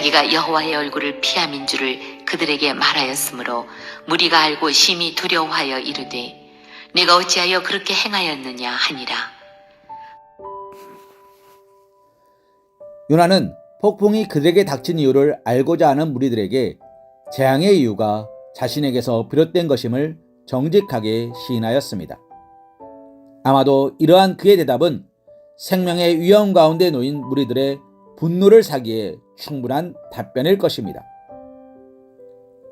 자기가 여호와의 얼굴을 피함인 줄을 그들에게 말하였으므로 무리가 알고 심히 두려워하여 이르되 네가 어찌하여 그렇게 행하였느냐 하니라. 요나는 폭풍이 그들에게 닥친 이유를 알고자 하는 무리들에게 재앙의 이유가 자신에게서 비롯된 것임을 정직하게 시인하였습니다. 아마도 이러한 그의 대답은 생명의 위험 가운데 놓인 무리들의 분노를 사기에 충분한 답변일 것입니다.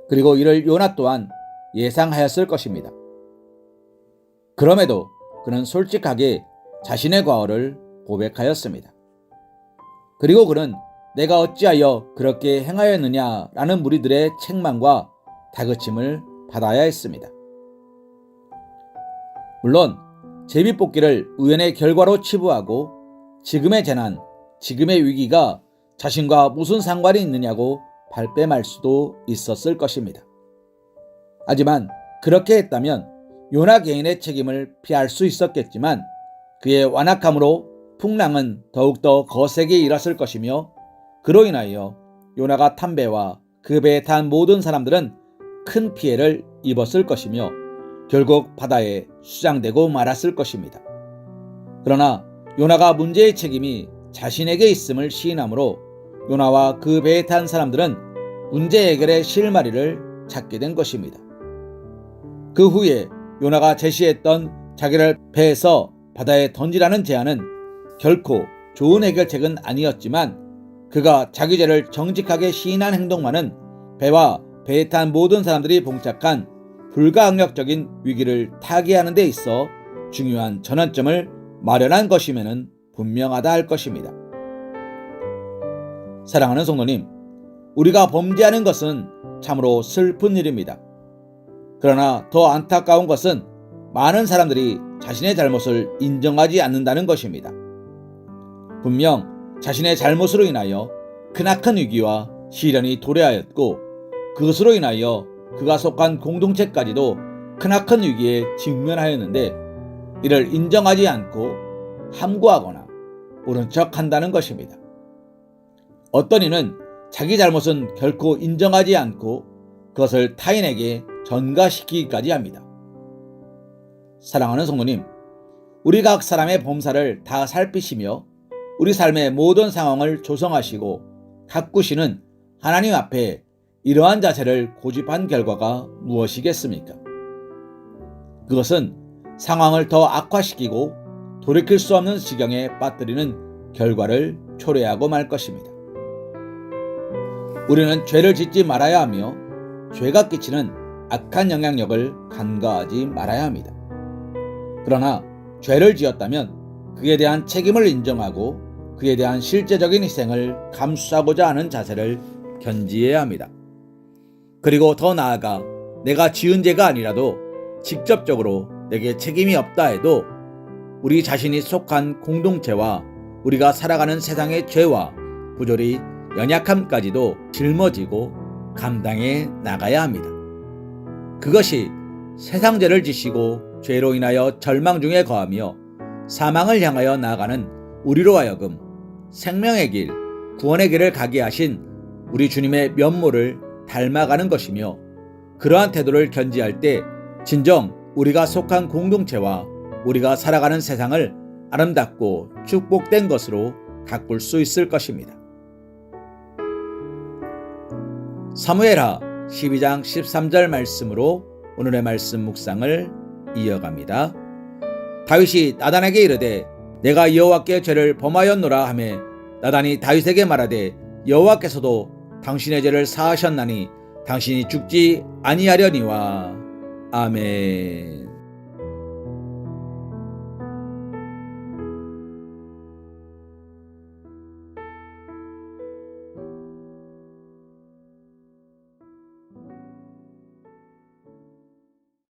그리고 이를 요나 또한 예상하였을 것입니다. 그럼에도 그는 솔직하게 자신의 과오를 고백하였습니다. 그리고 그는 내가 어찌하여 그렇게 행하였느냐라는 무리들의 책망과 다그침을 받아야 했습니다. 물론 제비뽑기를 우연의 결과로 치부하고 지금의 재난, 지금의 위기가 자신과 무슨 상관이 있느냐고 발뺌할 수도 있었을 것입니다. 하지만 그렇게 했다면 요나 개인의 책임을 피할 수 있었겠지만 그의 완악함으로 풍랑은 더욱더 거세게 일었을 것이며 그로 인하여 요나가 탄 배와 그 배에 탄 모든 사람들은 큰 피해를 입었을 것이며 결국 바다에 수장되고 말았을 것입니다. 그러나 요나가 문제의 책임이 자신에게 있음을 시인하므로 요나와 그 배에 탄 사람들은 문제 해결의 실마리를 찾게 된 것입니다. 그 후에 요나가 제시했던 자기를 배에서 바다에 던지라는 제안은 결코 좋은 해결책은 아니었지만 그가 자기 죄를 정직하게 시인한 행동만은 배와 배에 탄 모든 사람들이 봉착한 불가항력적인 위기를 타개하는 데 있어 중요한 전환점을 마련한 것임에는 분명하다 할 것입니다. 사랑하는 성도님, 우리가 범죄하는 것은 참으로 슬픈 일입니다. 그러나 더 안타까운 것은 많은 사람들이 자신의 잘못을 인정하지 않는다는 것입니다. 분명 자신의 잘못으로 인하여 크나큰 위기와 시련이 도래하였고 그것으로 인하여 그가 속한 공동체까지도 크나큰 위기에 직면하였는데 이를 인정하지 않고 함구하거나 모른 척 한다는 것입니다. 어떤 이는 자기 잘못은 결코 인정하지 않고 그것을 타인에게 전가시키기까지 합니다. 사랑하는 성도님, 우리 각 사람의 범사를 다 살피시며 우리 삶의 모든 상황을 조성하시고 가꾸시는 하나님 앞에 이러한 자세를 고집한 결과가 무엇이겠습니까? 그것은 상황을 더 악화시키고 돌이킬 수 없는 지경에 빠뜨리는 결과를 초래하고 말 것입니다. 우리는 죄를 짓지 말아야 하며 죄가 끼치는 악한 영향력을 간과하지 말아야 합니다. 그러나 죄를 지었다면 그에 대한 책임을 인정하고 그에 대한 실제적인 희생을 감수하고자 하는 자세를 견지해야 합니다. 그리고 더 나아가 내가 지은 죄가 아니라도 직접적으로 내게 책임이 없다 해도 우리 자신이 속한 공동체와 우리가 살아가는 세상의 죄와 부조리, 연약함까지도 짊어지고 감당해 나가야 합니다. 그것이 세상 죄를 지시고 죄로 인하여 절망 중에 거하며 사망을 향하여 나아가는 우리로 하여금 생명의 길, 구원의 길을 가게 하신 우리 주님의 면모를 닮아가는 것이며 그러한 태도를 견지할 때 진정 우리가 속한 공동체와 우리가 살아가는 세상을 아름답고 축복된 것으로 가꿀 수 있을 것입니다. 사무엘하 12장 13절 말씀으로 오늘의 말씀 묵상을 이어갑니다. 다윗이 나단에게 이르되 내가 여호와께 죄를 범하였노라 하매 나단이 다윗에게 말하되 여호와께서도 당신의 죄를 사하셨나니 당신이 죽지 아니하려니와. 아멘.